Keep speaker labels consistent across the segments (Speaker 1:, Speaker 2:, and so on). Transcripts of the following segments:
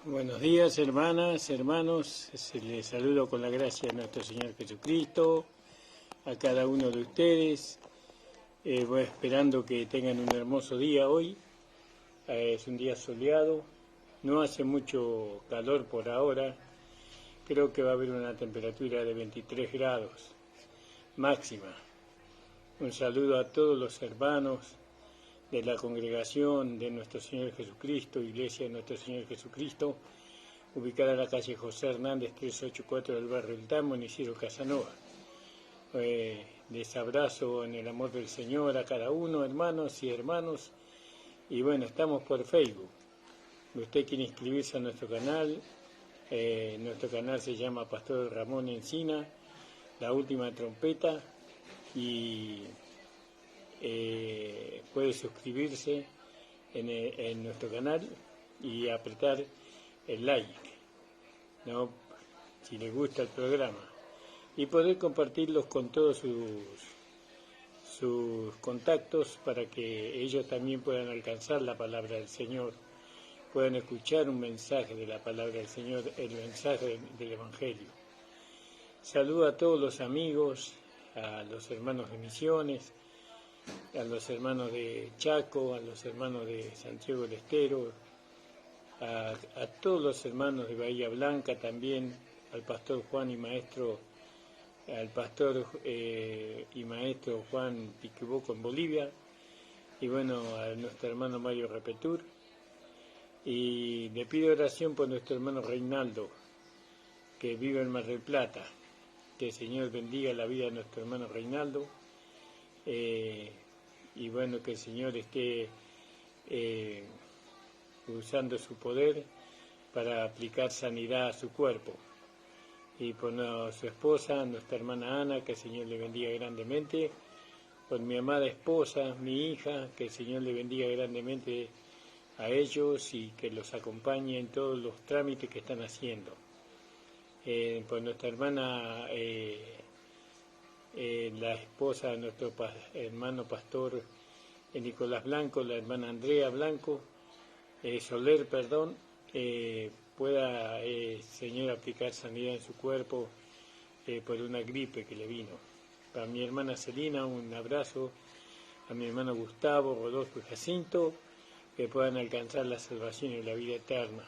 Speaker 1: Buenos días, hermanas, hermanos. Les saludo con la gracia de nuestro Señor Jesucristo, a cada uno de ustedes. Voy esperando que tengan un hermoso día hoy. Es un día soleado, no hace mucho calor por ahora. Creo que va a haber una temperatura de 23 grados máxima. Un saludo a todos los hermanos de la congregación de nuestro Señor Jesucristo, Iglesia de nuestro Señor Jesucristo, ubicada en la calle José Hernández 384 del barrio El Tamo, en Isidro Casanova. Les abrazo en el amor del Señor a cada uno, hermanos y hermanos. Y bueno, estamos por Facebook. Usted quiere inscribirse a nuestro canal. Nuestro canal se llama Pastor Ramón Encina, La Última Trompeta. Y puede suscribirse en nuestro canal y apretar el like, ¿no? Si les gusta el programa, y poder compartirlos con todos sus contactos para que ellos también puedan alcanzar la palabra del Señor, puedan escuchar un mensaje de la palabra del Señor, el mensaje del Evangelio. Saludo a todos los amigos, a los hermanos de Misiones, a los hermanos de Chaco, a los hermanos de Santiago del Estero, a todos los hermanos de Bahía Blanca también, al pastor Juan y maestro, al pastor y maestro Juan Piquiboco en Bolivia, y bueno, a nuestro hermano Mario Repetur, y le pido oración por nuestro hermano Reinaldo, que vive en Mar del Plata. Que el Señor bendiga la vida de nuestro hermano Reinaldo, y bueno, que el Señor esté usando su poder para aplicar sanidad a su cuerpo. Y por su esposa, nuestra hermana Ana, que el Señor le bendiga grandemente. Por mi amada esposa, mi hija, que el Señor le bendiga grandemente a ellos y que los acompañe en todos los trámites que están haciendo. Por nuestra hermana, la esposa de nuestro hermano pastor Nicolás Blanco, la hermana Andrea Blanco, Soler, perdón, pueda, Señor, aplicar sanidad en su cuerpo por una gripe que le vino. Para mi hermana Celina, un abrazo. A mi hermano Gustavo, Rodolfo y Jacinto, que puedan alcanzar la salvación y la vida eterna.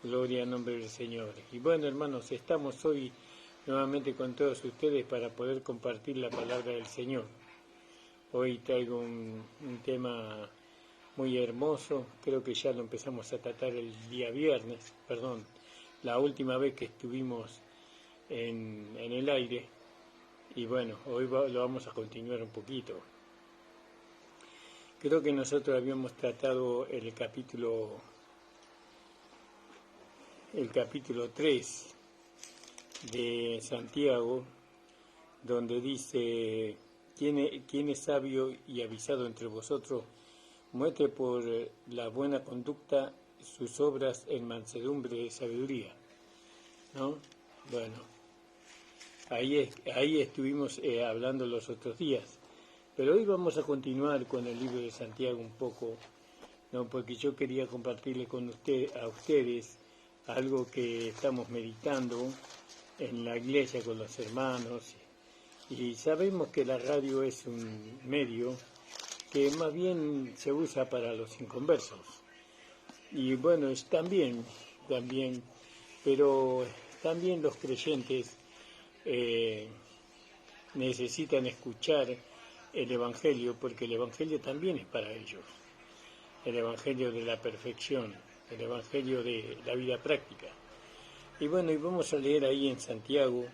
Speaker 1: Gloria al nombre del Señor. Y bueno, hermanos, estamos hoy nuevamente con todos ustedes para poder compartir la palabra del Señor. Hoy traigo un tema muy hermoso, creo que ya lo empezamos a tratar el día viernes, la última vez que estuvimos en el aire, y bueno, hoy lo vamos a continuar un poquito. Creo que nosotros habíamos tratado el capítulo 3 de Santiago, donde dice: ¿Quién es sabio y avisado entre vosotros? Muestre por la buena conducta sus obras en mansedumbre y sabiduría, ¿no? Bueno, ahí estuvimos hablando los otros días, pero hoy vamos a continuar con el libro de Santiago un poco, ¿no? Porque yo quería compartirle a ustedes algo que estamos meditando en la iglesia con los hermanos, y sabemos que la radio es un medio que más bien se usa para los inconversos. Y bueno, es también, pero también los creyentes necesitan escuchar el Evangelio, porque el Evangelio también es para ellos. El Evangelio de la perfección, el Evangelio de la vida práctica. Y bueno, y vamos a leer ahí en Santiago,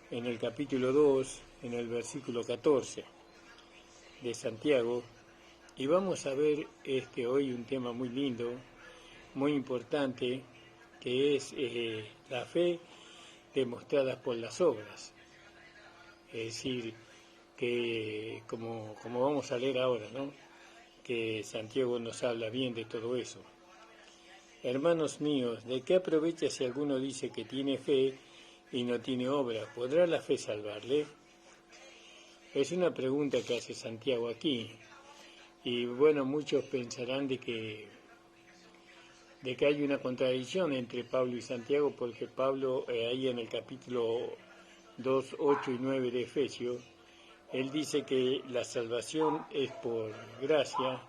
Speaker 1: en el capítulo 2, en el versículo 14 de Santiago, y vamos a ver hoy un tema muy lindo, muy importante, que es la fe demostrada por las obras. Es decir, que como vamos a leer ahora, ¿no?, que Santiago nos habla bien de todo eso. Hermanos míos, ¿de qué aprovecha si alguno dice que tiene fe y no tiene obra? ¿Podrá la fe salvarle? Es una pregunta que hace Santiago aquí. Y bueno, muchos pensarán de que de que hay una contradicción entre Pablo y Santiago, porque Pablo, ahí en el capítulo 2, 8 y 9 de Efesios, él dice que la salvación es por gracia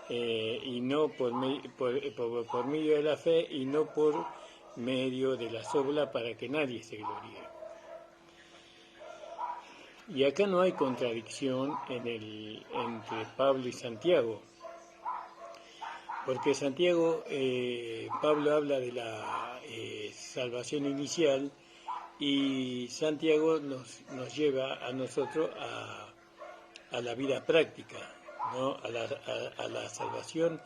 Speaker 1: y no por medio de la fe y no por medio de las obras para que nadie se gloríe. Y acá no hay contradicción entre Pablo y Santiago, porque Pablo habla de la salvación inicial y Santiago nos lleva a nosotros a la vida práctica, ¿no? a la salvación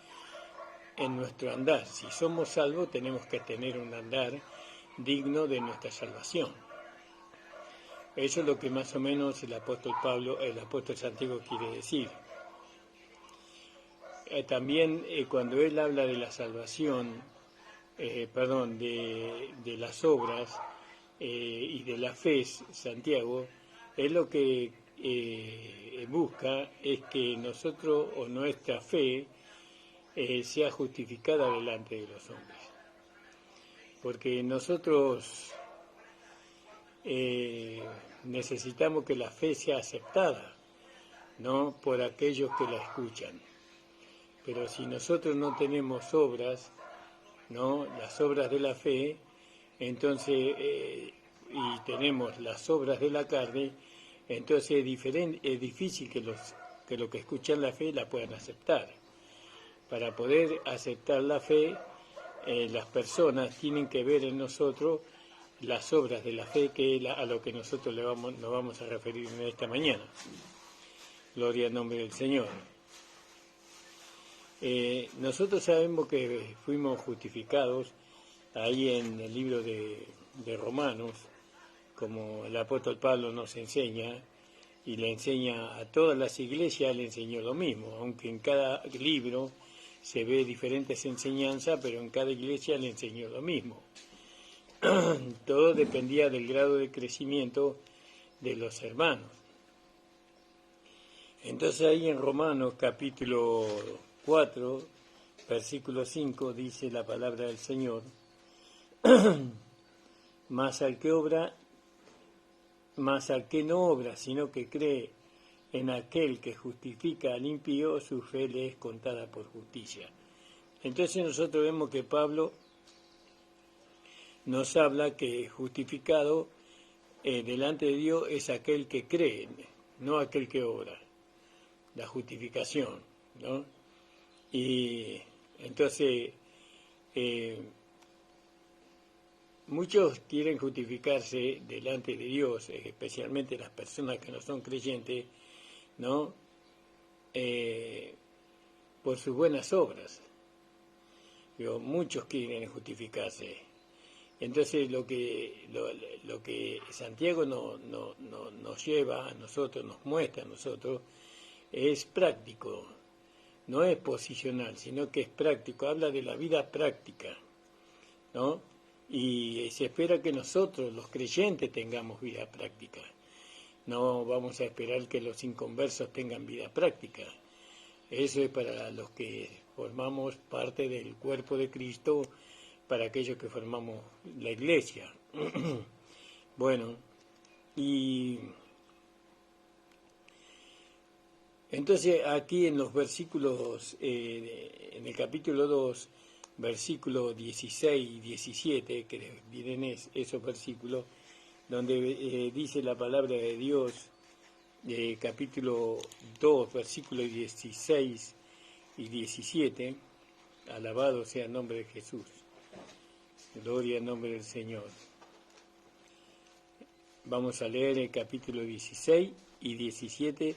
Speaker 1: en nuestro andar. Si somos salvos tenemos que tener un andar digno de nuestra salvación. Eso es lo que más o menos el apóstol Santiago quiere decir. También cuando él habla de la salvación, de las obras y de la fe, Santiago, es lo que busca es que nosotros o nuestra fe sea justificada delante de los hombres. Porque nosotros necesitamos que la fe sea aceptada, ¿no? Por aquellos que la escuchan. Pero si nosotros no tenemos obras, ¿no? Las obras de la fe, entonces, y tenemos las obras de la carne, entonces es difícil que los que escuchan la fe la puedan aceptar. Para poder aceptar la fe, las personas tienen que ver en nosotros las obras de la fe, que es a lo que nosotros nos vamos a referir en esta mañana. Gloria al nombre del Señor. Nosotros sabemos que fuimos justificados ahí en el libro de Romanos, como el apóstol Pablo nos enseña, y le enseña a todas las iglesias, le enseñó lo mismo, aunque en cada libro se ve diferentes enseñanzas, pero en cada iglesia le enseñó lo mismo. Todo dependía del grado de crecimiento de los hermanos. Entonces ahí en Romanos capítulo 4, versículo 5, dice la palabra del Señor: mas al que no obra, sino que cree en aquel que justifica al impío, su fe le es contada por justicia. Entonces nosotros vemos que Pablo nos habla que justificado delante de Dios es aquel que cree, no aquel que obra. La justificación, ¿no? Y entonces muchos quieren justificarse delante de Dios, especialmente las personas que no son creyentes, ¿no? Por sus buenas obras. Muchos quieren justificarse. Entonces lo que Santiago nos lleva a nosotros, nos muestra a nosotros, es práctico. No es posicional, sino que es práctico. Habla de la vida práctica, ¿no? Y se espera que nosotros, los creyentes, tengamos vida práctica. No vamos a esperar que los inconversos tengan vida práctica. Eso es para los que formamos parte del cuerpo de Cristo, para aquellos que formamos la iglesia. Bueno, y entonces aquí en los versículos, en el capítulo 2, versículos 16 y 17, que vienen esos versículos, donde dice la palabra de Dios, capítulo 2, versículos 16 y 17, alabado sea el nombre de Jesús, gloria al nombre del Señor. Vamos a leer el capítulo 16 y 17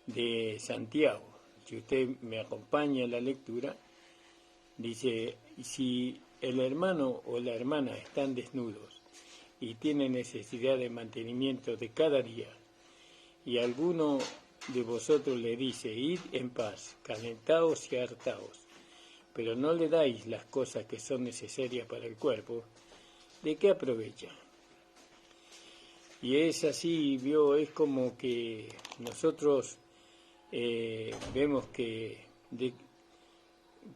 Speaker 1: de Santiago. Si usted me acompaña en la lectura, dice: si el hermano o la hermana están desnudos y tienen necesidad de mantenimiento de cada día, y alguno de vosotros le dice: id en paz, calentaos y hartaos, pero no le dais las cosas que son necesarias para el cuerpo, ¿de qué aprovecha? Y es así, es como que nosotros vemos que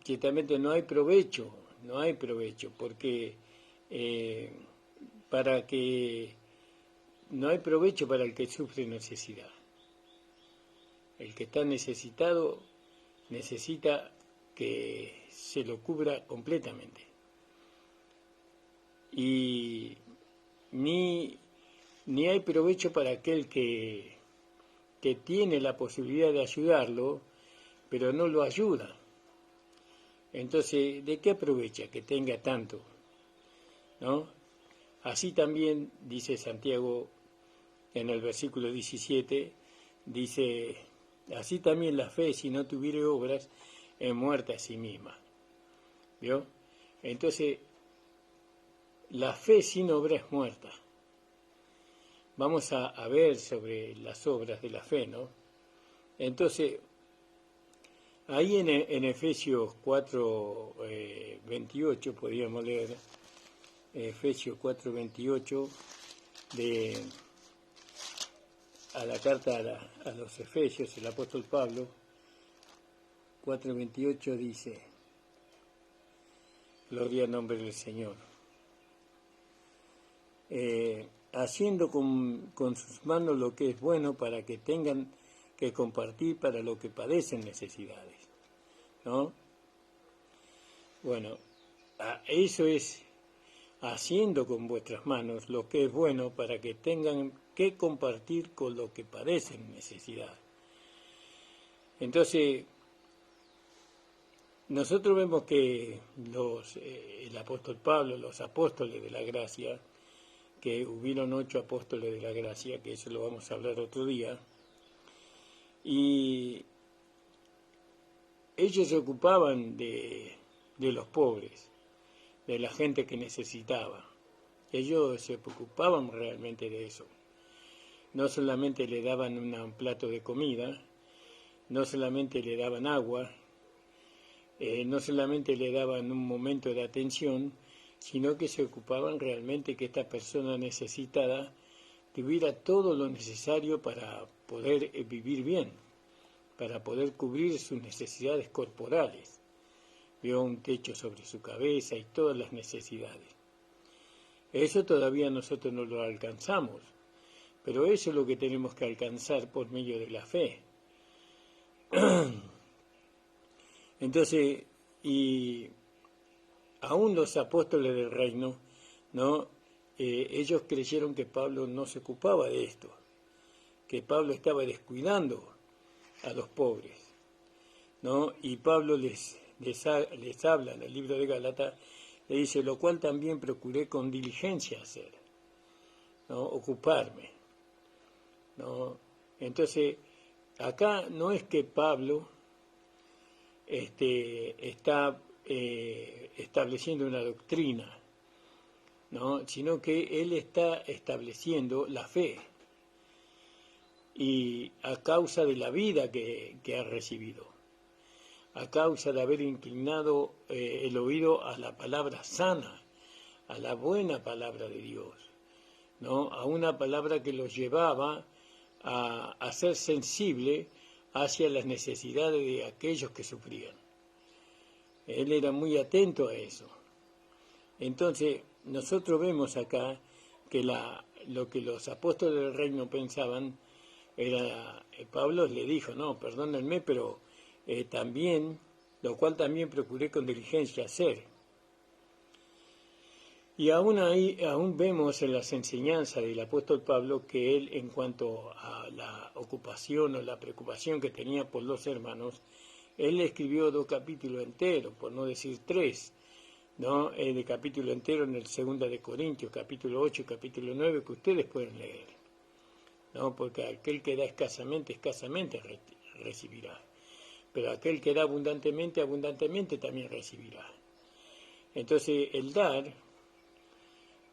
Speaker 1: ciertamente no hay provecho, no hay provecho, porque para que no hay provecho para el que sufre necesidad. El que está necesitado necesita que se lo cubra completamente. Y ni hay provecho para aquel que tiene la posibilidad de ayudarlo, pero no lo ayuda. Entonces, ¿de qué aprovecha que tenga tanto? ¿No? Así también, dice Santiago en el versículo 17, dice, así también la fe, si no tuviere obras, es muerta a sí misma. ¿Vio? Entonces, la fe sin obra es muerta. Vamos a ver sobre las obras de la fe, ¿no? Entonces, ahí en Efesios 4, 28, podríamos leer, Efesios 4, 28, a la carta a los Efesios, el apóstol Pablo, 4, 28 dice, gloria al nombre del Señor, haciendo con sus manos lo que es bueno para que tengan que compartir para lo que padecen necesidades, ¿no? Bueno, eso es haciendo con vuestras manos lo que es bueno para que tengan que compartir con lo que padecen necesidad. Entonces, nosotros vemos que el apóstol Pablo, los apóstoles de la gracia, que hubieron 8 apóstoles de la gracia, que eso lo vamos a hablar otro día, y ellos se ocupaban de los pobres, de la gente que necesitaba. Ellos se preocupaban realmente de eso. No solamente le daban un plato de comida, no solamente le daban agua, no solamente le daban un momento de atención, sino que se ocupaban realmente que esta persona necesitada tuviera todo lo necesario para poder vivir bien, para poder cubrir sus necesidades corporales. Vio un techo sobre su cabeza y todas las necesidades. Eso todavía nosotros no lo alcanzamos, pero eso es lo que tenemos que alcanzar por medio de la fe. Entonces, y aún los apóstoles del reino, ¿no? Ellos creyeron que Pablo no se ocupaba de esto, que Pablo estaba descuidando a los pobres, ¿no? Y Pablo les habla en el libro de Gálatas, le dice, lo cual también procuré con diligencia hacer, ¿no? Ocuparme, ¿no? Entonces, acá no es que Pablo está estableciendo una doctrina, ¿no? Sino que él está estableciendo la fe, y a causa de la vida que ha recibido, a causa de haber inclinado el oído a la palabra sana, a la buena palabra de Dios, ¿no? A una palabra que los llevaba a ser sensible hacia las necesidades de aquellos que sufrían. Él era muy atento a eso. Entonces, nosotros vemos acá que lo que los apóstoles del reino pensaban era, Pablo le dijo, no, perdónenme, pero también, lo cual también procuré con diligencia hacer. Y aún vemos en las enseñanzas del apóstol Pablo que él, en cuanto a la ocupación o la preocupación que tenía por los hermanos, él escribió 2 capítulos enteros, por no decir 3, ¿no? El capítulo entero en el 2 de Corintios, capítulo 8 y capítulo 9, que ustedes pueden leer, ¿no? Porque aquel que da escasamente, escasamente recibirá. Pero aquel que da abundantemente, abundantemente también recibirá. Entonces, el dar,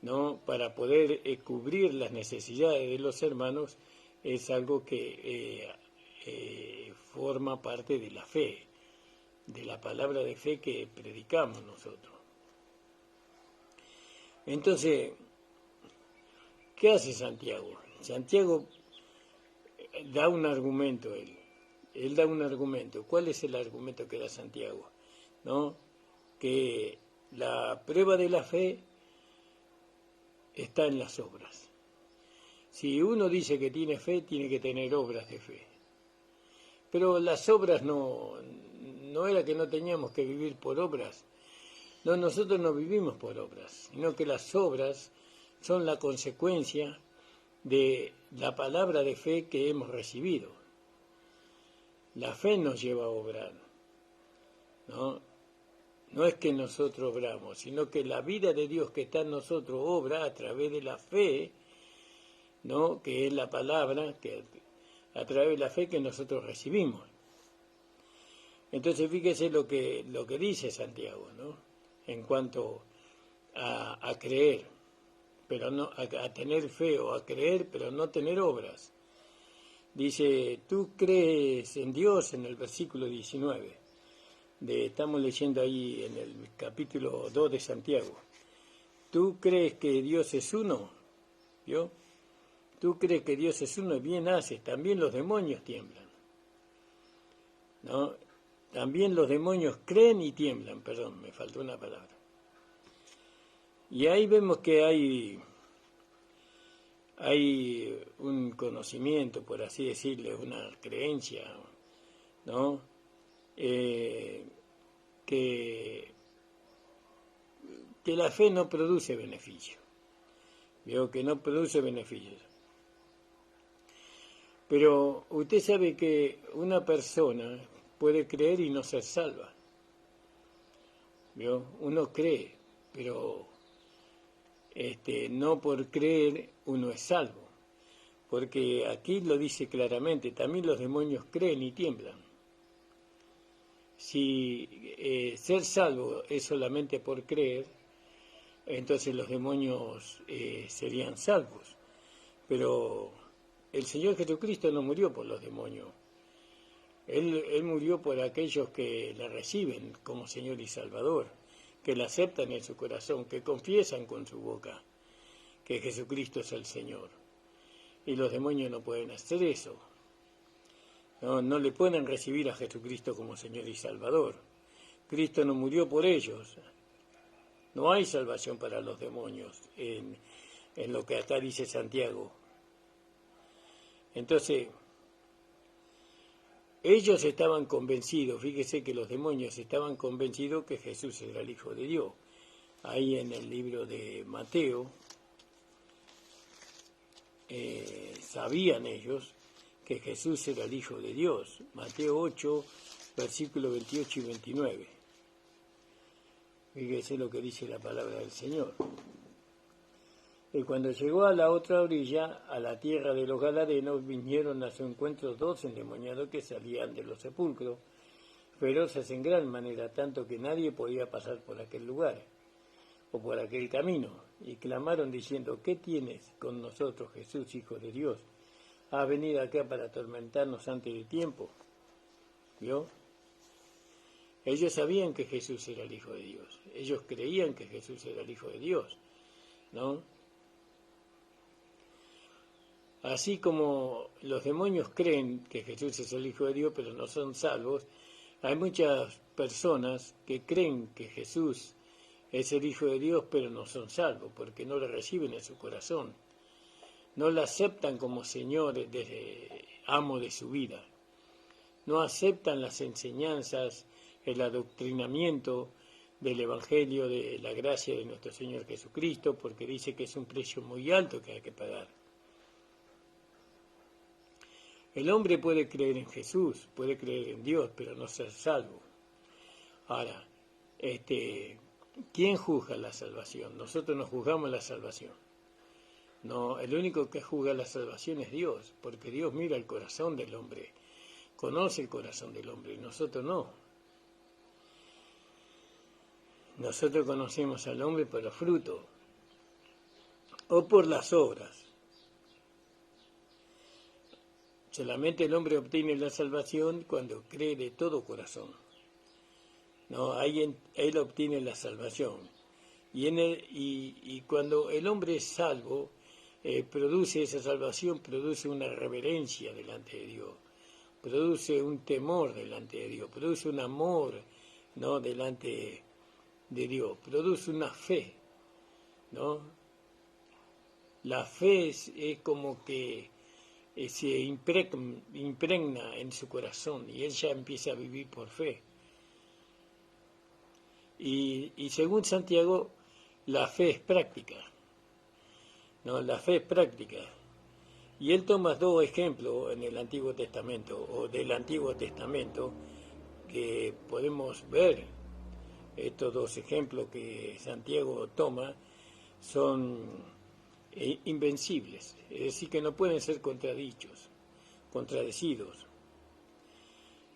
Speaker 1: ¿no? Para poder cubrir las necesidades de los hermanos es algo que forma parte de la fe, de la palabra de fe que predicamos nosotros. Entonces, ¿qué hace Santiago? Santiago da un argumento, él da un argumento. ¿Cuál es el argumento que da Santiago? ¿No? Que la prueba de la fe está en las obras. Si uno dice que tiene fe, tiene que tener obras de fe. Pero las obras no era que no teníamos que vivir por obras. No, nosotros no vivimos por obras, sino que las obras son la consecuencia de la palabra de fe que hemos recibido. La fe nos lleva a obrar, ¿no? No es que nosotros obramos, sino que la vida de Dios que está en nosotros obra a través de la fe, ¿no? Que es la palabra, que a través de la fe que nosotros recibimos. Entonces fíjese lo que dice Santiago, ¿no? En cuanto a creer, pero no a tener fe, o a creer pero no tener obras. Dice, tú crees en Dios, en el versículo 19. Estamos leyendo ahí en el capítulo 2 de Santiago. ¿Tú crees que Dios es uno? ¿Vio? Tú crees que Dios es uno y bien haces. También los demonios tiemblan, ¿no? También los demonios creen y tiemblan. Perdón, me faltó una palabra. Y ahí vemos que hay un conocimiento, por así decirle, una creencia, ¿no? Que la fe no produce beneficio. Veo que no produce beneficios. Pero usted sabe que una persona puede creer y no ser salva. ¿Vio? Uno cree, pero no por creer uno es salvo. Porque aquí lo dice claramente, también los demonios creen y tiemblan. Si ser salvo es solamente por creer, entonces los demonios serían salvos. Pero el Señor Jesucristo no murió por los demonios. Él murió por aquellos que le reciben como Señor y Salvador, que le aceptan en su corazón, que confiesan con su boca que Jesucristo es el Señor. Y los demonios no pueden hacer eso. No le pueden recibir a Jesucristo como Señor y Salvador. Cristo no murió por ellos. No hay salvación para los demonios en lo que acá dice Santiago. Entonces, ellos estaban convencidos, fíjese que los demonios estaban convencidos que Jesús era el Hijo de Dios. Ahí en el libro de Mateo, sabían ellos que Jesús era el Hijo de Dios. Mateo 8, versículos 28 y 29. Fíjese lo que dice la palabra del Señor. Y cuando llegó a la otra orilla, a la tierra de los Gadarenos, vinieron a su encuentro 2 endemoniados que salían de los sepulcros, feroces en gran manera, tanto que nadie podía pasar por aquel lugar o por aquel camino, y clamaron diciendo, ¿qué tienes con nosotros, Jesús, Hijo de Dios? ¿Has venido acá para atormentarnos antes de tiempo? ¿Vio? Ellos sabían que Jesús era el Hijo de Dios. Ellos creían que Jesús era el Hijo de Dios, ¿no? Así como los demonios creen que Jesús es el Hijo de Dios, pero no son salvos, hay muchas personas que creen que Jesús es el Hijo de Dios, pero no son salvos, porque no le reciben en su corazón. No le aceptan como Señor, amo de su vida. No aceptan las enseñanzas, el adoctrinamiento del Evangelio, de la gracia de nuestro Señor Jesucristo, porque dice que es un precio muy alto que hay que pagar. El hombre puede creer en Jesús, puede creer en Dios, pero no ser salvo. Ahora, ¿quién juzga la salvación? Nosotros no juzgamos la salvación. No, el único que juzga la salvación es Dios, porque Dios mira el corazón del hombre, conoce el corazón del hombre, y nosotros no. Nosotros conocemos al hombre por los frutos o por las obras. Solamente el hombre obtiene la salvación cuando cree de todo corazón. No, ahí él obtiene la salvación. Y cuando el hombre es salvo, produce esa salvación, produce una reverencia delante de Dios, produce un temor delante de Dios, produce un amor, ¿no?, delante de Dios, produce una fe, ¿no? La fe es como que se impregna en su corazón y él ya empieza a vivir por fe. Y según Santiago, la fe es práctica, ¿no? La fe es práctica. Y él toma dos ejemplos en el Antiguo Testamento, o del Antiguo Testamento, que podemos ver. Estos dos ejemplos que Santiago toma son invencibles, es decir, que no pueden ser contradecidos.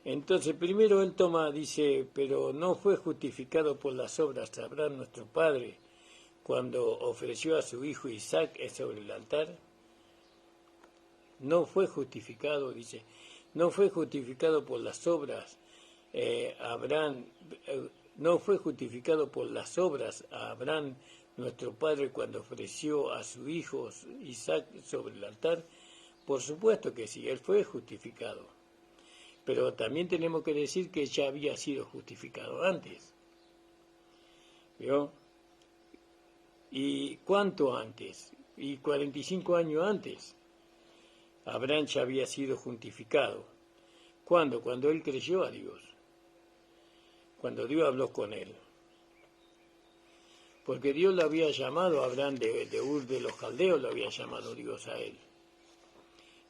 Speaker 1: Entonces, primero él dice, pero no fue justificado por las obras de Abraham nuestro padre cuando ofreció a su hijo Isaac sobre el altar. No fue justificado, dice, no fue justificado por las obras no fue justificado por las obras a Abraham nuestro padre cuando ofreció a su hijo Isaac sobre el altar. Por supuesto que sí, él fue justificado. Pero también tenemos que decir que ya había sido justificado antes. ¿Vio? ¿Y cuánto antes? Y 45 años antes. Abraham ya había sido justificado. ¿Cuándo? Cuando él creyó a Dios. Cuando Dios habló con él. Porque Dios le había llamado a Abraham de Ur de los Caldeos, lo había llamado Dios a él.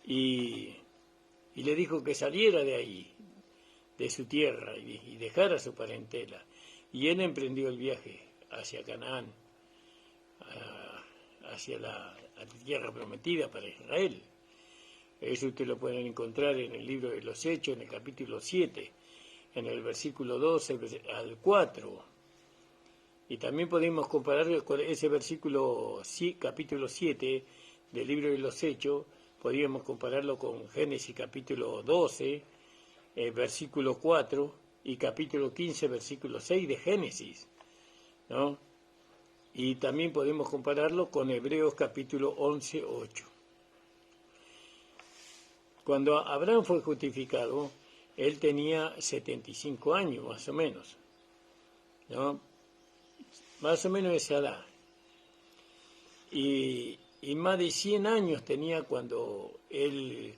Speaker 1: Y le dijo que saliera de ahí, de su tierra, y dejara su parentela. Y él emprendió el viaje hacia Canaán, hacia la tierra prometida para Israel. Eso ustedes lo pueden encontrar en el libro de los Hechos, en el capítulo 7, en el versículo 12 al 4. Y también podemos compararlo con ese versículo, capítulo 7 del libro de los Hechos, podríamos compararlo con Génesis capítulo 12, versículo 4, y capítulo 15, versículo 6 de Génesis, ¿no? Y también podemos compararlo con Hebreos capítulo 11, 8. Cuando Abraham fue justificado, él tenía 75 años, más o menos, ¿no? Más o menos esa edad. Y más de 100 años tenía cuando él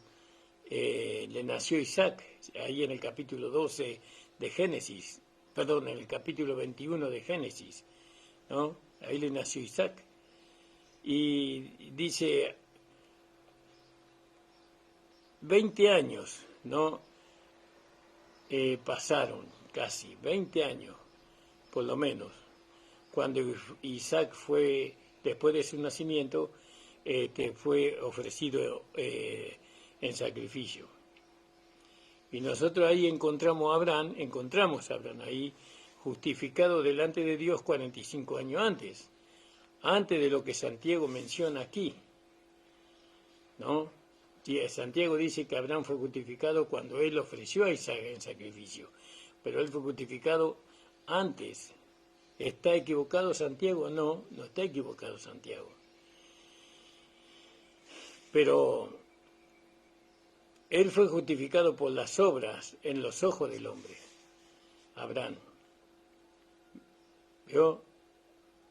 Speaker 1: le nació Isaac, ahí en el capítulo 12 de Génesis, perdón, en el capítulo 21 de Génesis, ¿no? Ahí le nació Isaac. Y dice, 20 años, ¿no? Pasaron casi, 20 años, por lo menos, cuando Isaac fue, después de su nacimiento, fue ofrecido en sacrificio. Y nosotros ahí encontramos a Abraham ahí justificado delante de Dios 45 años antes de lo que Santiago menciona aquí, ¿no? Santiago dice que Abraham fue justificado cuando él ofreció a Isaac en sacrificio, pero él fue justificado antes. ¿Está equivocado Santiago? No, no está equivocado Santiago. Pero él fue justificado por las obras en los ojos del hombre, Abraham. ¿Vio?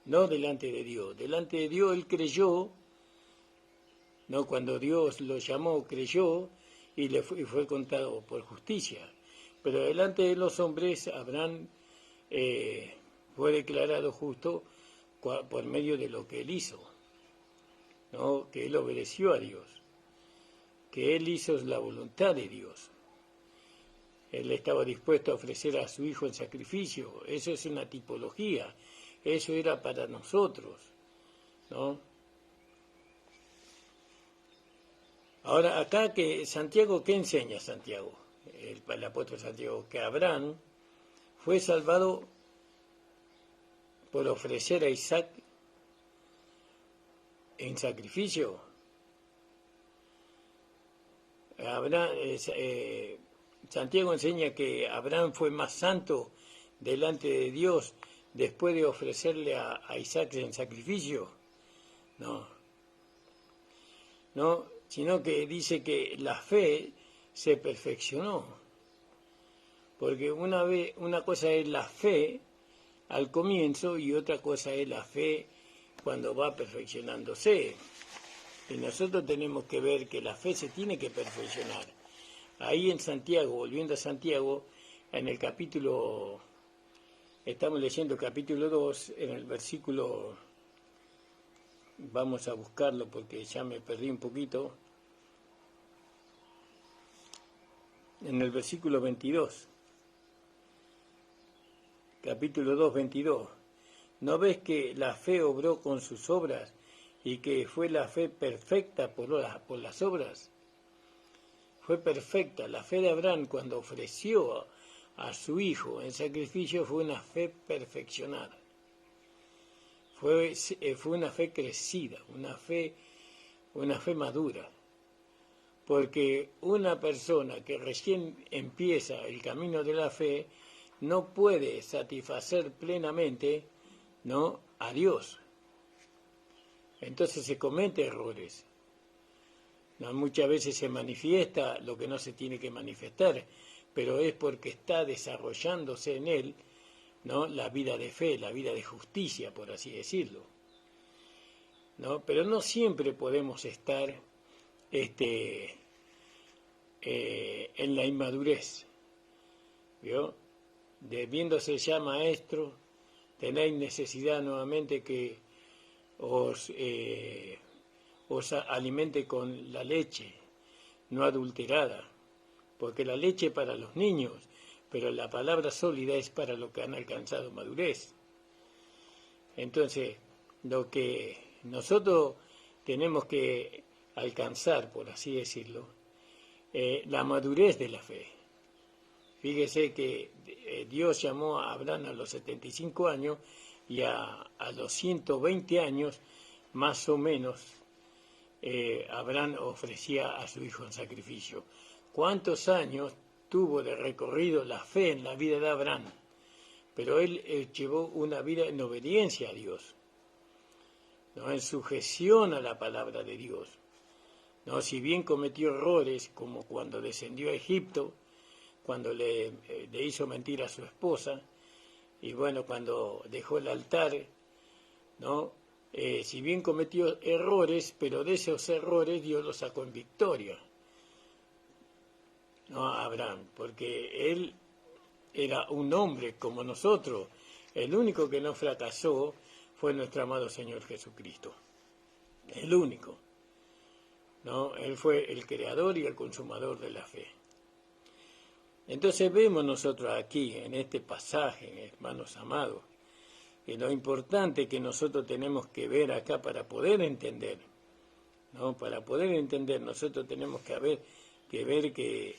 Speaker 1: No delante de Dios. Delante de Dios él creyó, no, cuando Dios lo llamó, creyó y fue contado por justicia. Pero delante de los hombres, Abraham fue declarado justo por medio de lo que él hizo, ¿no? Que él obedeció a Dios, que él hizo la voluntad de Dios. Él estaba dispuesto a ofrecer a su hijo en sacrificio. Eso es una tipología. Eso era para nosotros, ¿no? Ahora, acá que Santiago, ¿qué enseña Santiago? El apóstol Santiago, que Abraham fue salvado por ofrecer a Isaac en sacrificio. Santiago enseña que Abraham fue más santo delante de Dios después de ofrecerle a Isaac en sacrificio. No, sino que dice que la fe se perfeccionó. Porque una cosa es la fe al comienzo y otra cosa es la fe cuando va perfeccionándose. Y nosotros tenemos que ver que la fe se tiene que perfeccionar. Ahí en Santiago, volviendo a Santiago, en el capítulo, estamos leyendo el capítulo 2, en el versículo, vamos a buscarlo porque ya me perdí un poquito, en el versículo 22, capítulo 2, 22. ¿No ves que la fe obró con sus obras y que fue la fe perfecta por las obras? Fue perfecta. La fe de Abraham cuando ofreció a su hijo en sacrificio fue una fe perfeccionada. Fue una fe crecida, una fe madura. Porque una persona que recién empieza el camino de la fe no puede satisfacer plenamente, ¿no?, a Dios. Entonces se comete errores. ¿No? Muchas veces se manifiesta lo que no se tiene que manifestar, pero es porque está desarrollándose en él, ¿no?, la vida de fe, la vida de justicia, por así decirlo, ¿no? Pero no siempre podemos estar en la inmadurez, ¿vio? Debiéndose ya maestro, tenéis necesidad nuevamente que os alimente con la leche no adulterada, porque la leche para los niños, pero la palabra sólida es para los que han alcanzado madurez. Entonces, lo que nosotros tenemos que alcanzar, por así decirlo, la madurez de la fe. Fíjese que Dios llamó a Abraham a los 75 años y a los 120 años, más o menos, Abraham ofrecía a su hijo en sacrificio. ¿Cuántos años tuvo de recorrido la fe en la vida de Abraham? Pero él llevó una vida en obediencia a Dios, ¿no?, en sujeción a la palabra de Dios, ¿no? Si bien cometió errores, como cuando descendió a Egipto, cuando le hizo mentir a su esposa, y bueno, cuando dejó el altar, ¿no? Si bien cometió errores, pero de esos errores Dios lo sacó en victoria, ¿no?, a Abraham, porque él era un hombre como nosotros. El único que no fracasó fue nuestro amado Señor Jesucristo. El único, ¿no? Él fue el creador y el consumador de la fe. Entonces vemos nosotros aquí, en este pasaje, hermanos amados, que lo importante que nosotros tenemos que ver acá para poder entender, ¿no? Para poder entender, nosotros tenemos que ver que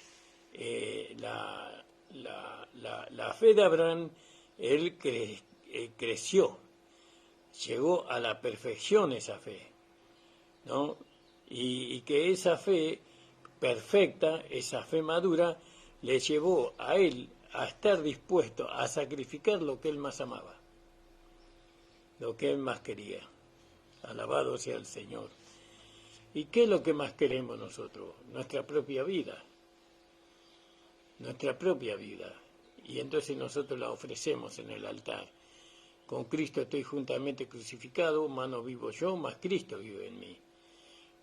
Speaker 1: la fe de Abraham, él creció, llegó a la perfección esa fe, ¿no? Y que esa fe perfecta, esa fe madura, le llevó a él a estar dispuesto a sacrificar lo que él más amaba, lo que él más quería. Alabado sea el Señor. ¿Y qué es lo que más queremos nosotros? Nuestra propia vida. Nuestra propia vida. Y entonces nosotros la ofrecemos en el altar. Con Cristo estoy juntamente crucificado, más no vivo yo, más Cristo vive en mí.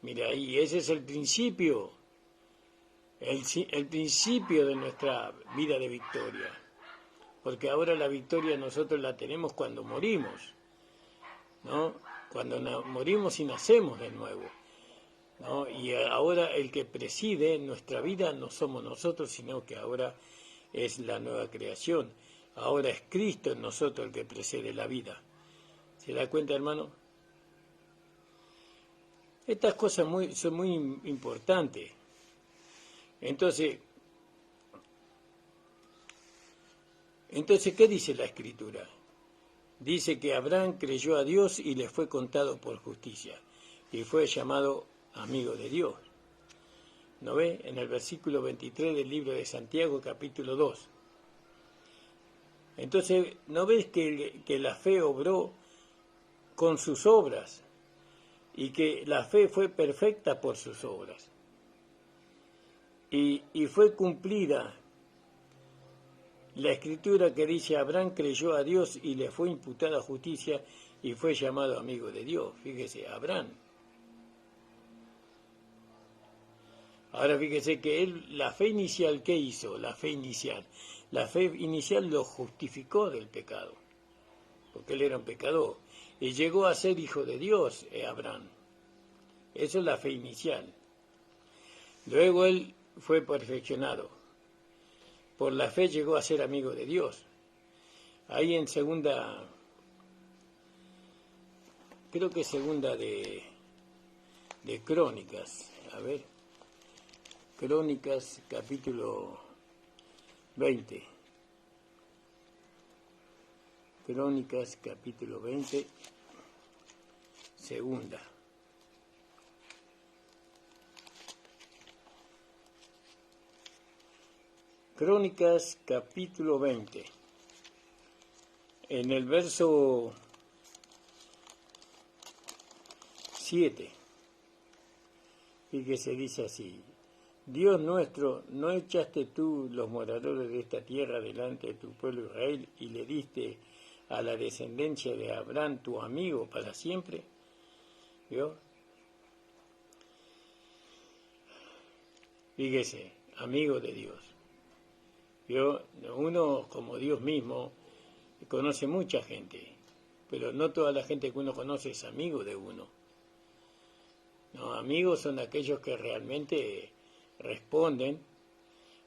Speaker 1: Mira, y ese es el principio. El principio de nuestra vida de victoria, porque ahora la victoria nosotros la tenemos cuando morimos, ¿no? Cuando morimos y nacemos de nuevo, ¿no? Y ahora el que preside nuestra vida no somos nosotros, sino que ahora es la nueva creación. Ahora es Cristo en nosotros el que precede la vida. ¿Se da cuenta, hermano? Estas cosas son muy importantes. Entonces, ¿qué dice la Escritura? Dice que Abraham creyó a Dios y le fue contado por justicia, y fue llamado amigo de Dios. ¿No ve? En el versículo 23 del libro de Santiago, capítulo 2. Entonces, ¿no ves que la fe obró con sus obras? Y que la fe fue perfecta por sus obras. Y fue cumplida La escritura que dice, Abraham creyó a Dios y le fue imputada justicia y fue llamado amigo de Dios. Fíjese, Abraham. Ahora fíjese que él, la fe inicial, ¿qué hizo? La fe inicial lo justificó del pecado, porque él era un pecador, y llegó a ser hijo de Dios, Abraham. Eso es la fe inicial. Luego él fue perfeccionado. Por la fe llegó a ser amigo de Dios. Ahí en creo que segunda de Crónicas, a ver, Crónicas capítulo 20. Crónicas capítulo 20, segunda. Crónicas capítulo 20. En el verso 7, fíjese, dice así: Dios nuestro, ¿no echaste tú los moradores de esta tierra delante de tu pueblo Israel y le diste a la descendencia de Abraham tu amigo para siempre? ¿Vio? Fíjese, amigo de Dios. ¿Vio? Uno, como Dios mismo, conoce mucha gente, pero no toda la gente que uno conoce es amigo de uno. No, amigos son aquellos que realmente responden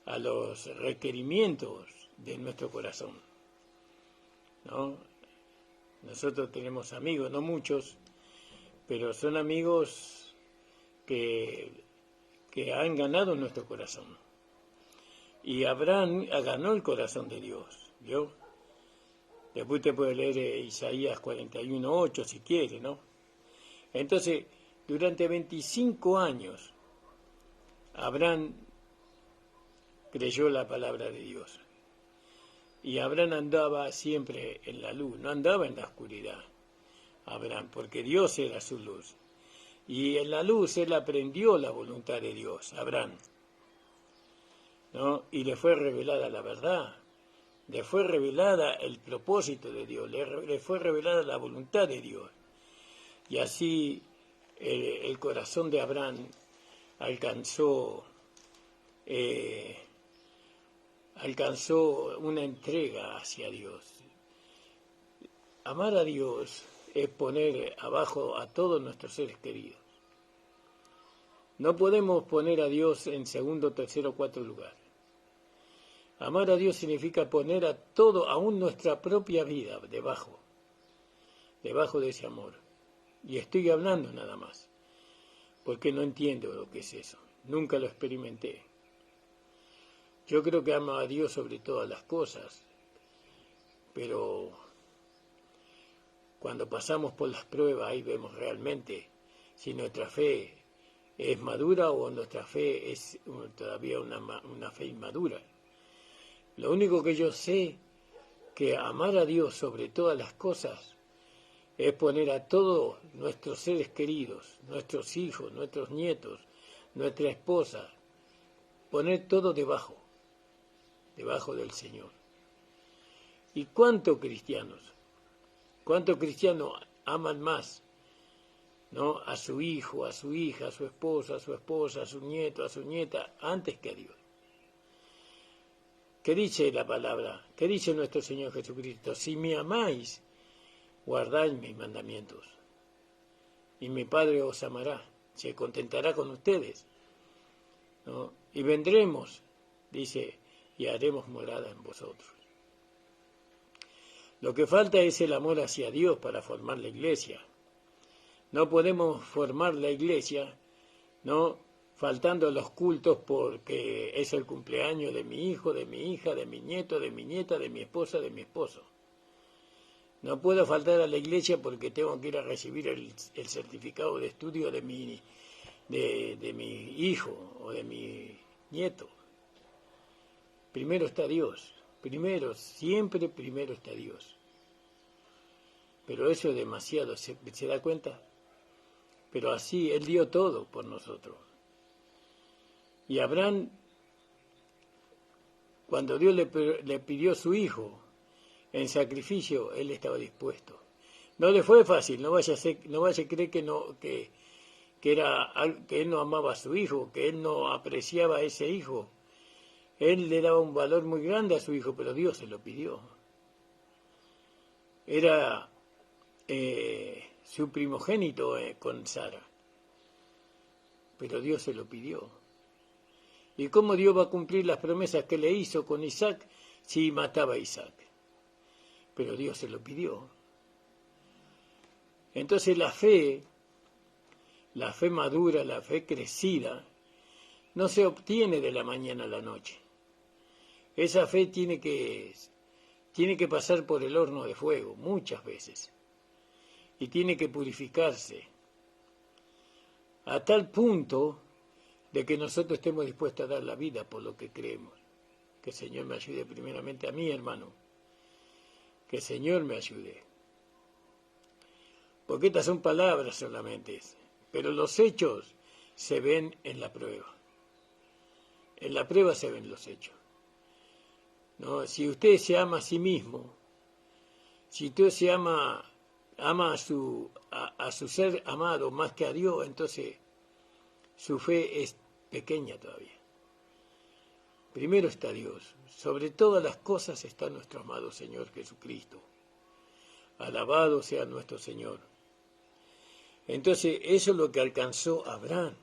Speaker 1: a los requerimientos de nuestro corazón, ¿no? Nosotros tenemos amigos, no muchos, pero son amigos que han ganado nuestro corazón. Y Abraham ganó el corazón de Dios, ¿vio? Después usted puede leer Isaías 41:8 si quiere, ¿no? Entonces, durante 25 años, Abraham creyó la palabra de Dios. Y Abraham andaba siempre en la luz, no andaba en la oscuridad. Abraham, porque Dios era su luz. Y en la luz él aprendió la voluntad de Dios, Abraham, ¿no? Y le fue revelada la verdad, le fue revelada el propósito de Dios, le fue revelada la voluntad de Dios. Y así el corazón de Abraham alcanzó una entrega hacia Dios. Amar a Dios es poner abajo a todos nuestros seres queridos. No podemos poner a Dios en segundo, tercero, cuarto lugar. Amar a Dios significa poner a todo, aún nuestra propia vida, debajo de ese amor. Y estoy hablando nada más, porque no entiendo lo que es eso. Nunca lo experimenté. Yo creo que amo a Dios sobre todas las cosas, pero cuando pasamos por las pruebas ahí vemos realmente si nuestra fe es madura o nuestra fe es todavía una fe inmadura. Lo único que yo sé que amar a Dios sobre todas las cosas es poner a todos nuestros seres queridos, nuestros hijos, nuestros nietos, nuestra esposa, poner todo debajo del Señor. ¿Y cuántos cristianos aman más, ¿no?, a su hijo, a su hija, a su esposa, a su nieto, a su nieta, antes que a Dios? ¿Qué dice la palabra? ¿Qué dice nuestro Señor Jesucristo? Si me amáis, guardáis mis mandamientos, y mi Padre os amará, se contentará con ustedes, ¿no? Y vendremos, dice, y haremos morada en vosotros. Lo que falta es el amor hacia Dios para formar la iglesia. No podemos formar la iglesia, ¿no?, faltando los cultos porque es el cumpleaños de mi hijo, de mi hija, de mi nieto, de mi nieta, de mi esposa, de mi esposo. No puedo faltar a la iglesia porque tengo que ir a recibir el certificado de estudio de mi hijo o de mi nieto. Primero está Dios, siempre primero está Dios. Pero eso es demasiado, ¿se da cuenta? Pero así, Él dio todo por nosotros. Y Abraham cuando Dios le pidió su hijo en sacrificio, él estaba dispuesto. No le fue fácil, no vaya a creer que él no amaba a su hijo, que él no apreciaba a ese hijo. Él le daba un valor muy grande a su hijo, pero Dios se lo pidió. Era su primogénito con Sara, pero Dios se lo pidió. ¿Y cómo Dios va a cumplir las promesas que le hizo con Isaac si mataba a Isaac? Pero Dios se lo pidió. Entonces la fe madura, la fe crecida, no se obtiene de la mañana a la noche. Esa fe tiene que pasar por el horno de fuego muchas veces y tiene que purificarse a tal punto de que nosotros estemos dispuestos a dar la vida por lo que creemos. Que el Señor me ayude primeramente a mí, hermano. Que el Señor me ayude. Porque estas son palabras solamente, pero los hechos se ven en la prueba. En la prueba se ven los hechos. ¿No? Si usted se ama a sí mismo, si usted se ama a su ser amado más que a Dios, entonces su fe es pequeña todavía. Primero está Dios. Sobre todas las cosas está nuestro amado Señor Jesucristo. Alabado sea nuestro Señor. Entonces, eso es lo que alcanzó Abraham,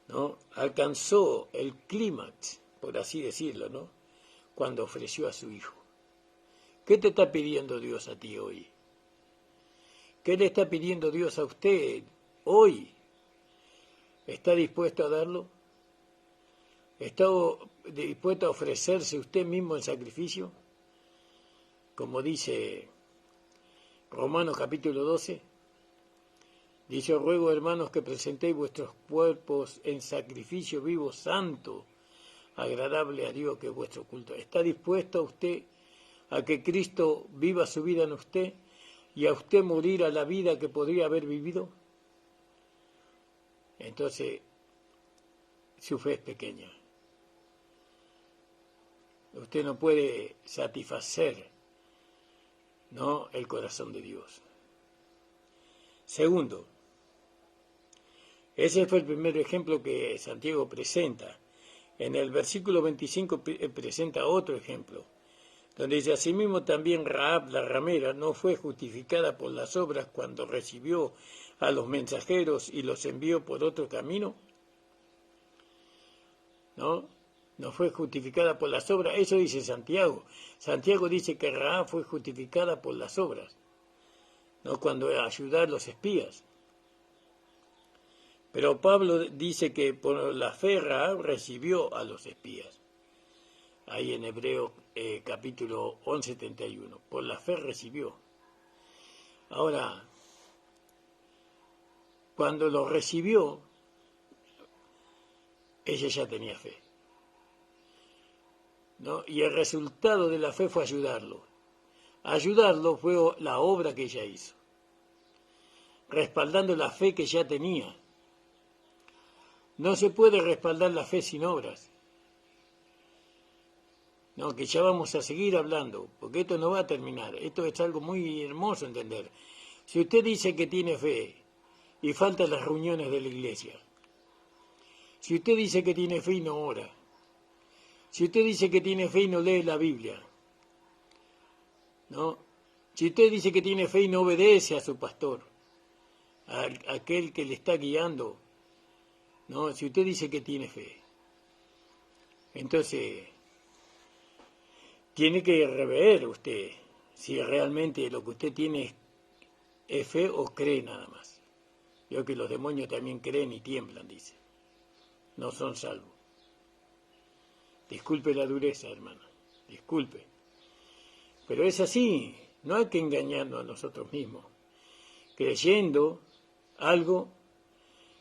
Speaker 1: ¿no? Alcanzó el clímax, por así decirlo, ¿no? Cuando ofreció a su hijo. ¿Qué te está pidiendo Dios a ti hoy? ¿Qué le está pidiendo Dios a usted hoy? ¿Está dispuesto a darlo? ¿Está dispuesto a ofrecerse usted mismo en sacrificio? Como dice Romanos capítulo 12. Dice, os ruego, hermanos, que presentéis vuestros cuerpos en sacrificio vivo, santo, agradable a Dios, que es vuestro culto. ¿Está dispuesto usted a que Cristo viva su vida en usted y a usted morir a la vida que podría haber vivido? Entonces, su fe es pequeña. Usted no puede satisfacer, ¿no?, el corazón de Dios. Segundo, ese fue el primer ejemplo que Santiago presenta. En el versículo 25 presenta otro ejemplo, donde dice, asimismo también Rahab la ramera no fue justificada por las obras cuando recibió a los mensajeros y los envió por otro camino. No fue justificada por las obras, eso dice Santiago. Santiago dice que Rahab fue justificada por las obras, no cuando ayudó a los espías. Pero Pablo dice que por la fe Rahab recibió a los espías. Ahí en Hebreos capítulo 11:71. Por la fe recibió. Ahora, cuando lo recibió, ella ya tenía fe, ¿no? Y el resultado de la fe fue ayudarlo. Ayudarlo fue la obra que ella hizo, respaldando la fe que ya tenía. No se puede respaldar la fe sin obras. No, que ya vamos a seguir hablando, porque esto no va a terminar. Esto es algo muy hermoso entender. Si usted dice que tiene fe y faltan las reuniones de la iglesia, si usted dice que tiene fe y no ora, si usted dice que tiene fe y no lee la Biblia, ¿no? Si usted dice que tiene fe y no obedece a su pastor, a aquel que le está guiando, ¿no? Si usted dice que tiene fe, entonces tiene que rever usted si realmente lo que usted tiene es fe o cree nada más. Yo que los demonios también creen y tiemblan, dice. No son salvos. Disculpe la dureza, hermana. Disculpe. Pero es así. No hay que engañarnos a nosotros mismos, creyendo algo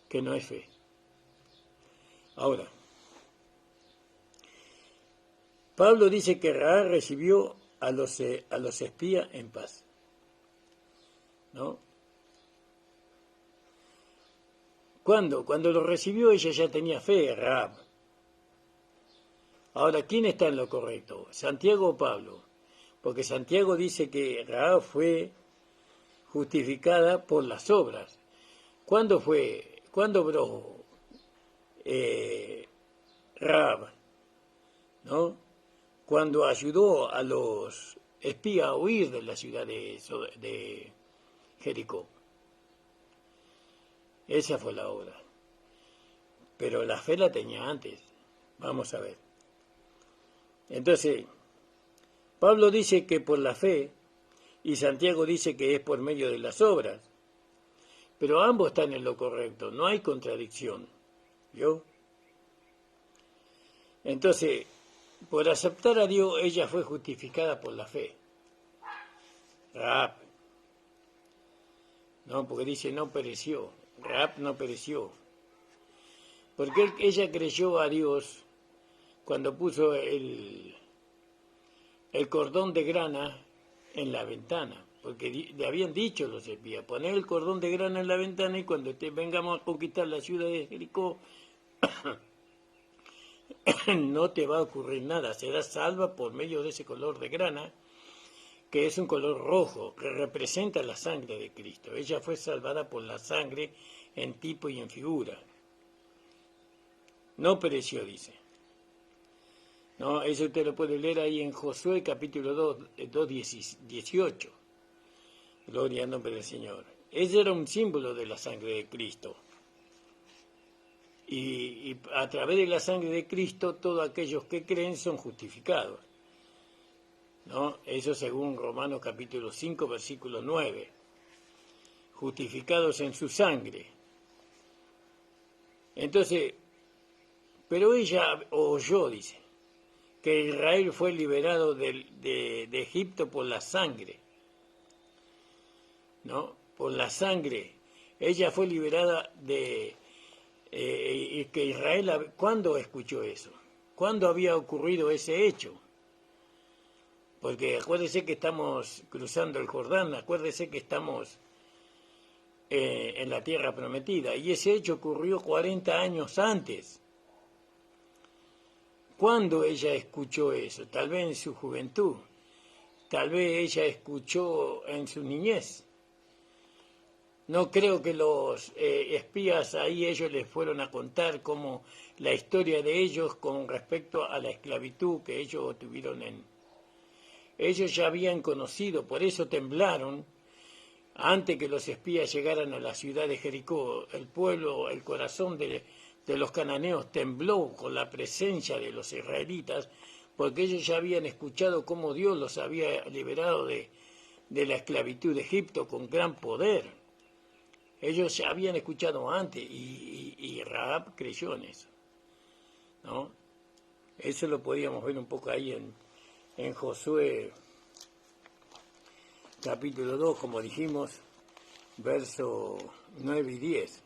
Speaker 1: que no es fe. Ahora, Pablo dice que Rahab recibió a los espías en paz, ¿no? ¿Cuándo? Cuando lo recibió ella ya tenía fe, Rahab. Ahora, ¿quién está en lo correcto? ¿Santiago o Pablo? Porque Santiago dice que Rahab fue justificada por las obras. ¿Cuándo obró Rahab? ¿No? Cuando ayudó a los espías a huir de la ciudad de Jericó. Esa fue la obra. Pero la fe la tenía antes. Vamos a ver. Entonces, Pablo dice que por la fe y Santiago dice que es por medio de las obras. Pero ambos están en lo correcto, no hay contradicción. ¿Vio? Entonces, por aceptar a Dios, ella fue justificada por la fe. Rahab. No, porque dice no pereció. Rahab no pereció. Porque ella creyó a Dios cuando puso el cordón de grana en la ventana. Porque le habían dicho los espías, poner el cordón de grana en la ventana y cuando vengamos a conquistar la ciudad de Jericó, no te va a ocurrir nada, serás salva por medio de ese color de grana, que es un color rojo, que representa la sangre de Cristo. Ella fue salvada por la sangre en tipo y en figura. No pereció, dice. No, eso usted lo puede leer ahí en Josué capítulo 2, 18. Gloria al nombre del Señor. Ese era un símbolo de la sangre de Cristo. Y a través de la sangre de Cristo, todos aquellos que creen son justificados. ¿No? Eso según Romanos capítulo 5, versículo 9. Justificados en su sangre. Entonces, pero ella oyó, dice, que Israel fue liberado de Egipto por la sangre. ¿No? Por la sangre. Ella fue liberada y que Israel, ¿cuándo escuchó eso? ¿Cuándo había ocurrido ese hecho? Porque acuérdese que estamos cruzando el Jordán, acuérdese que estamos en la tierra prometida, y ese hecho ocurrió 40 años antes. ¿Cuándo ella escuchó eso? Tal vez en su juventud, tal vez ella escuchó en su niñez. No creo que los espías ahí ellos les fueron a contar como la historia de ellos con respecto a la esclavitud que ellos tuvieron Ellos ya habían conocido, por eso temblaron antes que los espías llegaran a la ciudad de Jericó. El pueblo, el corazón de los cananeos tembló con la presencia de los israelitas, porque ellos ya habían escuchado cómo Dios los había liberado de la esclavitud de Egipto con gran poder. Ellos ya habían escuchado antes y Rahab creyó en eso, ¿no? Eso lo podíamos ver un poco ahí en Josué capítulo 2, como dijimos, versos 9 y 10.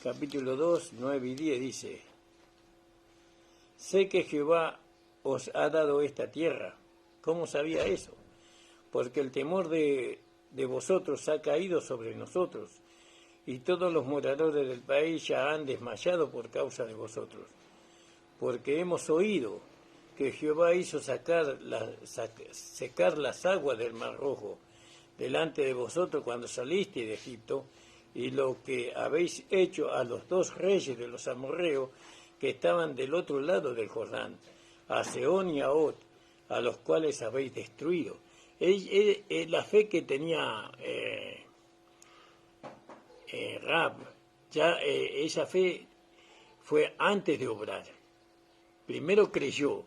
Speaker 1: Capítulo 2, 9 y 10 dice: sé que Jehová os ha dado esta tierra. ¿Cómo sabía eso? Porque el temor de vosotros ha caído sobre nosotros, y todos los moradores del país ya han desmayado por causa de vosotros. Porque hemos oído que Jehová hizo secar las aguas del Mar Rojo delante de vosotros cuando salisteis de Egipto, y lo que habéis hecho a los 2 reyes de los amorreos que estaban del otro lado del Jordán, a Sehón y a Og, a los cuales habéis destruido. La fe que tenía Rahab, ya esa fe fue antes de obrar. Primero creyó,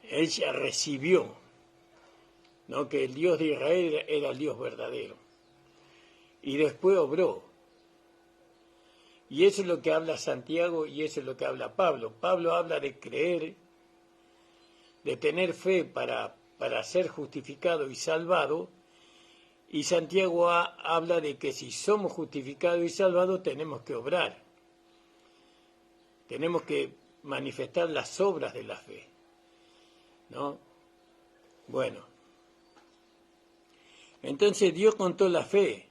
Speaker 1: ella recibió, ¿no?, que el Dios de Israel era el Dios verdadero, y después obró. Y eso es lo que habla Santiago y eso es lo que habla Pablo. Pablo habla de creer, de tener fe para ser justificado y salvado, y Santiago habla de que si somos justificados y salvados tenemos que obrar. Tenemos que manifestar las obras de la fe, ¿no? Bueno, Entonces Dios contó la fe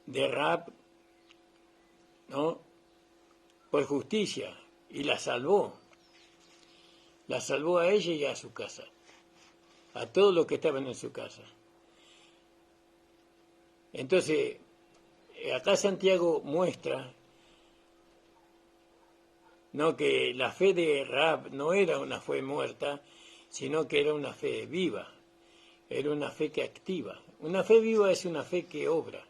Speaker 1: de Rahab, ¿no?, por justicia, y la salvó. La salvó a ella y a su casa, a todos los que estaban en su casa. Entonces, acá Santiago muestra, ¿no?, que la fe de Rahab no era una fe muerta, sino que era una fe viva, era una fe que activa. Una fe viva es una fe que obra,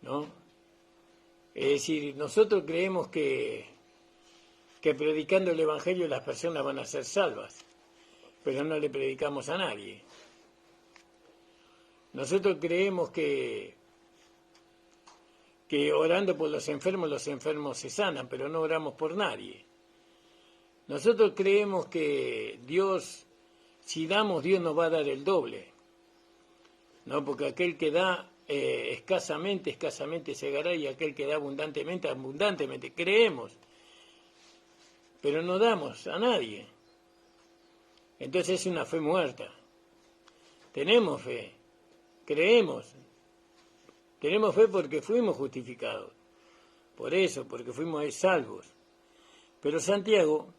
Speaker 1: ¿no? Es decir, nosotros creemos que predicando el Evangelio las personas van a ser salvas, pero no le predicamos a nadie. Nosotros creemos que orando por los enfermos se sanan, pero no oramos por nadie. Nosotros creemos que Dios, si damos, Dios nos va a dar el doble, ¿no? Porque aquel que da escasamente, escasamente segará, y aquel que da abundantemente, abundantemente. Creemos, pero no damos a nadie. Entonces es una fe muerta. Tenemos fe, creemos. Tenemos fe porque fuimos justificados. Por eso, porque fuimos salvos. Pero Santiago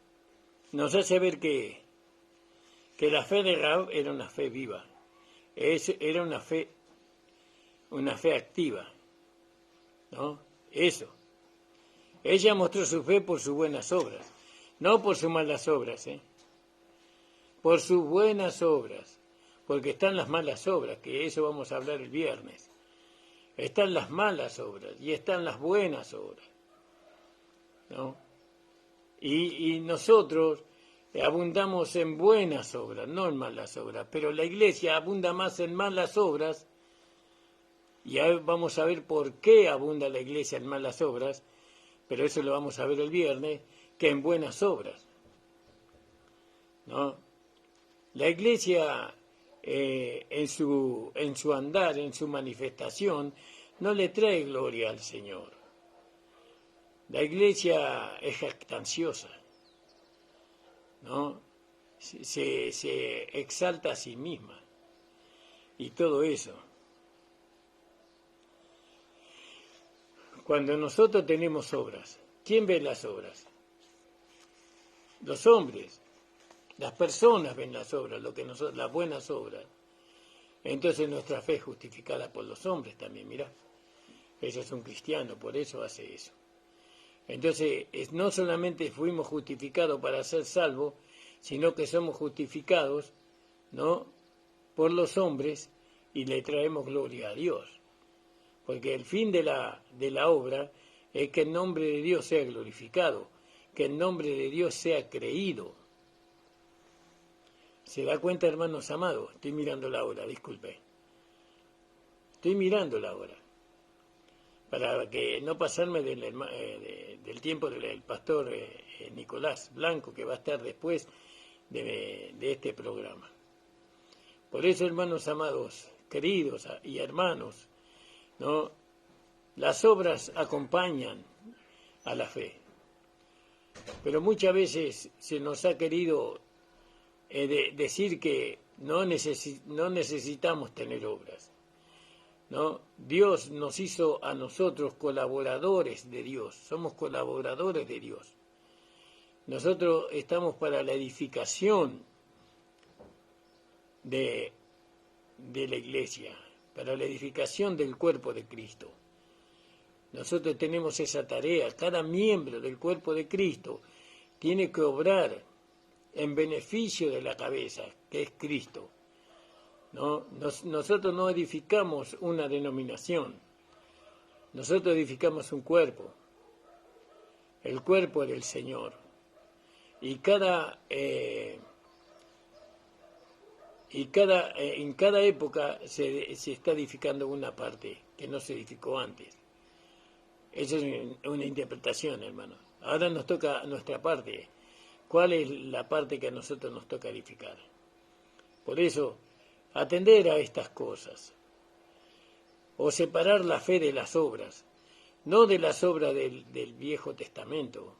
Speaker 1: nos hace ver que la fe de Rahab era una fe viva. Era una fe activa, ¿no? Eso. Ella mostró su fe por sus buenas obras, no por sus malas obras, por sus buenas obras, porque están las malas obras, que eso vamos a hablar el viernes. Están las malas obras y están las buenas obras, ¿no? Y nosotros abundamos en buenas obras, no en malas obras, pero la iglesia abunda más en malas obras, y ahora vamos a ver por qué abunda la iglesia en malas obras, pero eso lo vamos a ver el viernes, que en buenas obras, ¿no? La iglesia en su andar, en su manifestación, no le trae gloria al Señor. La iglesia es jactanciosa, ¿no? Se exalta a sí misma y todo eso. Cuando nosotros tenemos obras, ¿quién ve las obras? Los hombres, las personas ven las obras, las buenas obras. Entonces nuestra fe es justificada por los hombres también, mirá. Ese es un cristiano, por eso hace eso. Entonces, no solamente fuimos justificados para ser salvos, sino que somos justificados, ¿no?, por los hombres, y le traemos gloria a Dios. Porque el fin de la obra es que el nombre de Dios sea glorificado, que el nombre de Dios sea creído. ¿Se da cuenta, hermanos amados? Estoy mirando la hora, disculpe. Estoy mirando la hora, para que no pasarme del tiempo del pastor Nicolás Blanco, que va a estar después de este programa. Por eso, hermanos amados, queridos y hermanos, ¿no?, las obras acompañan a la fe. Pero muchas veces se nos ha querido decir que no necesitamos tener obras, ¿no? Dios nos hizo a nosotros colaboradores de Dios, somos colaboradores de Dios. Nosotros estamos para la edificación de la iglesia, para la edificación del cuerpo de Cristo. Nosotros tenemos esa tarea. Cada miembro del cuerpo de Cristo tiene que obrar en beneficio de la cabeza, que es Cristo, ¿no? Nosotros no edificamos una denominación, nosotros edificamos un cuerpo, el cuerpo del Señor. Y en cada época se está edificando una parte que no se edificó antes. Esa es una interpretación, hermano. Ahora nos toca nuestra parte. ¿Cuál es la parte que a nosotros nos toca edificar? Por eso, atender a estas cosas, o separar la fe de las obras, no de las obras del Viejo Testamento.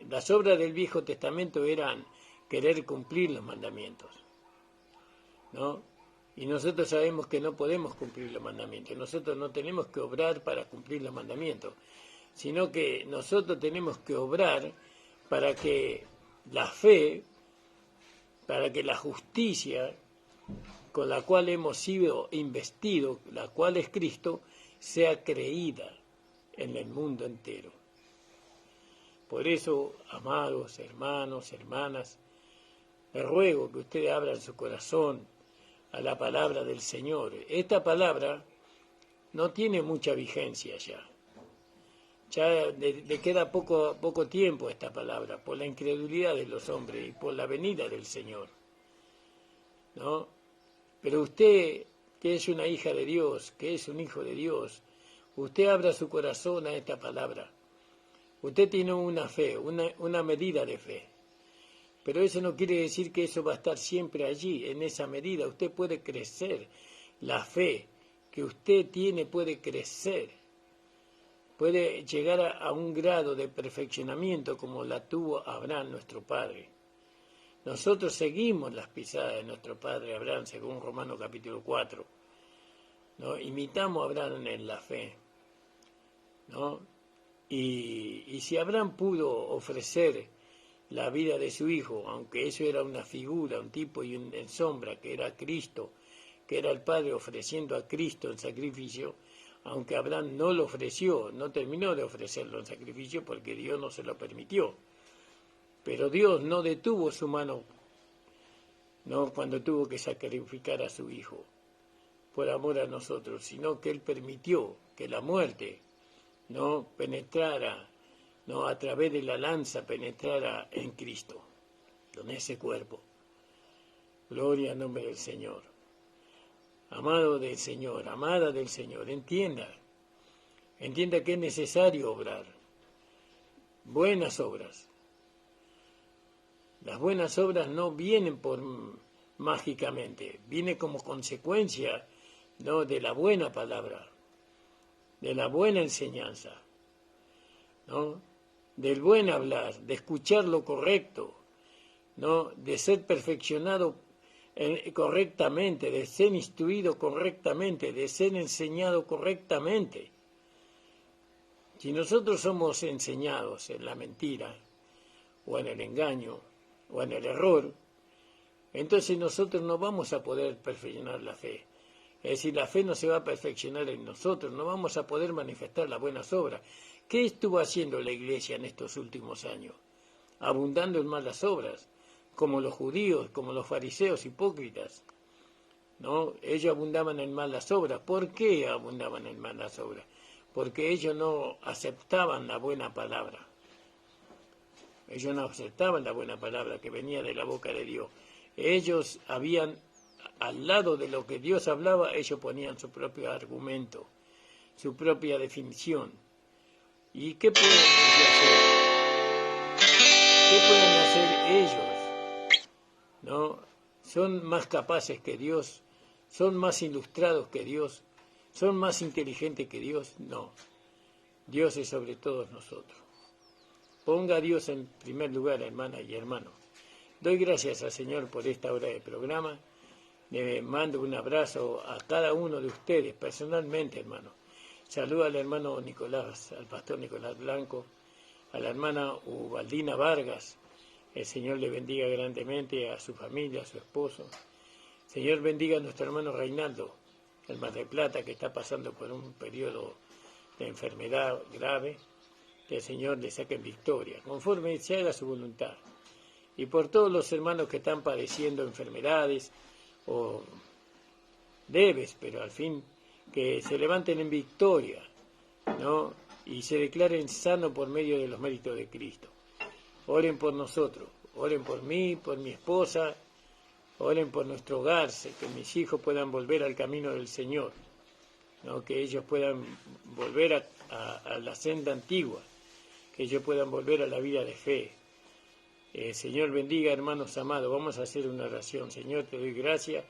Speaker 1: Las obras del Viejo Testamento eran querer cumplir los mandamientos, ¿no? Y nosotros sabemos que no podemos cumplir los mandamientos. Nosotros no tenemos que obrar para cumplir los mandamientos, sino que nosotros tenemos que obrar para que la fe, para que la justicia con la cual hemos sido investidos, la cual es Cristo, sea creída en el mundo entero. Por eso, amados hermanos, hermanas, les ruego que ustedes abran su corazón a la palabra del Señor. Esta palabra no tiene mucha vigencia ya. Ya le queda poco tiempo a esta palabra, por la incredulidad de los hombres y por la venida del Señor, ¿no? Pero usted, que es una hija de Dios, que es un hijo de Dios, usted abra su corazón a esta palabra. Usted tiene una fe, una medida de fe. Pero eso no quiere decir que eso va a estar siempre allí, en esa medida. Usted puede crecer. La fe que usted tiene puede crecer. Puede llegar a un grado de perfeccionamiento como la tuvo Abraham, nuestro padre. Nosotros seguimos las pisadas de nuestro padre Abraham, según Romanos capítulo 4. ¿No? Imitamos a Abraham en la fe, ¿no? Y si Abraham pudo ofrecer la vida de su hijo, aunque eso era una figura, un tipo y en sombra, que era Cristo, que era el Padre ofreciendo a Cristo en sacrificio, aunque Abraham no lo ofreció, no terminó de ofrecerlo en sacrificio porque Dios no se lo permitió. Pero Dios no detuvo su mano, no cuando tuvo que sacrificar a su hijo por amor a nosotros, sino que Él permitió que la muerte no penetrara, no a través de la lanza penetrara en Cristo, con ese cuerpo. Gloria al nombre del Señor. Amado del Señor, amada del Señor, entienda que es necesario obrar. Buenas obras. Las buenas obras no vienen mágicamente, viene como consecuencia, ¿no?, de la buena palabra, de la buena enseñanza, ¿no?, del buen hablar, de escuchar lo correcto, ¿no?, de ser perfeccionado correctamente, de ser instruido correctamente, de ser enseñado correctamente. Si nosotros somos enseñados en la mentira, o en el engaño, o en el error, entonces nosotros no vamos a poder perfeccionar la fe. Es decir, la fe no se va a perfeccionar en nosotros, no vamos a poder manifestar las buenas obras. ¿Qué estuvo haciendo la Iglesia en estos últimos años? Abundando en malas obras, como los judíos, como los fariseos hipócritas, ¿no? Ellos abundaban en malas obras. ¿Por qué abundaban en malas obras? Porque ellos no aceptaban la buena palabra. Ellos no aceptaban la buena palabra que venía de la boca de Dios. Ellos habían, al lado de lo que Dios hablaba, ellos ponían su propio argumento, su propia definición. ¿Y qué pueden hacer? ¿Qué pueden hacer ellos? ¿No? ¿Son más capaces que Dios? ¿Son más ilustrados que Dios? ¿Son más inteligentes que Dios? No. Dios es sobre todos nosotros. Ponga a Dios en primer lugar, hermana y hermano. Doy gracias al Señor por esta hora de programa. Le mando un abrazo a cada uno de ustedes, personalmente, hermano. Saludo al hermano Nicolás, al pastor Nicolás Blanco, a la hermana Ubaldina Vargas. El Señor le bendiga grandemente, a su familia, a su esposo. Señor bendiga a nuestro hermano Reinaldo, el Mar del Plata, que está pasando por un periodo de enfermedad grave. Que el Señor le saque en victoria, conforme se haga su voluntad. Y por todos los hermanos que están padeciendo enfermedades o leves, pero al fin que se levanten en victoria, ¿no?, y se declaren sanos por medio de los méritos de Cristo. Oren por nosotros, oren por mí, por mi esposa, oren por nuestro hogar, que mis hijos puedan volver al camino del Señor, ¿no?, que ellos puedan volver a la senda antigua, que ellos puedan volver a la vida de fe. Señor bendiga, hermanos amados. Vamos a hacer una oración. Señor, te doy gracias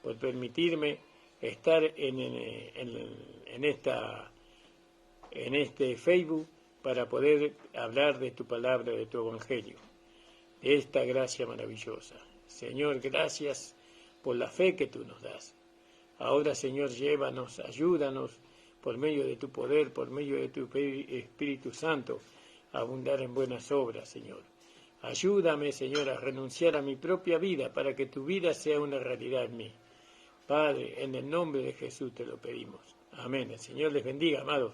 Speaker 1: por permitirme estar en este Facebook para poder hablar de tu palabra, de tu evangelio, de esta gracia maravillosa. Señor, gracias por la fe que tú nos das. Ahora, Señor, llévanos, ayúdanos por medio de tu poder, por medio de tu Espíritu Santo, a abundar en buenas obras, Señor. Ayúdame, Señor, a renunciar a mi propia vida para que tu vida sea una realidad en mí. Padre, en el nombre de Jesús te lo pedimos. Amén. El Señor les bendiga, amados.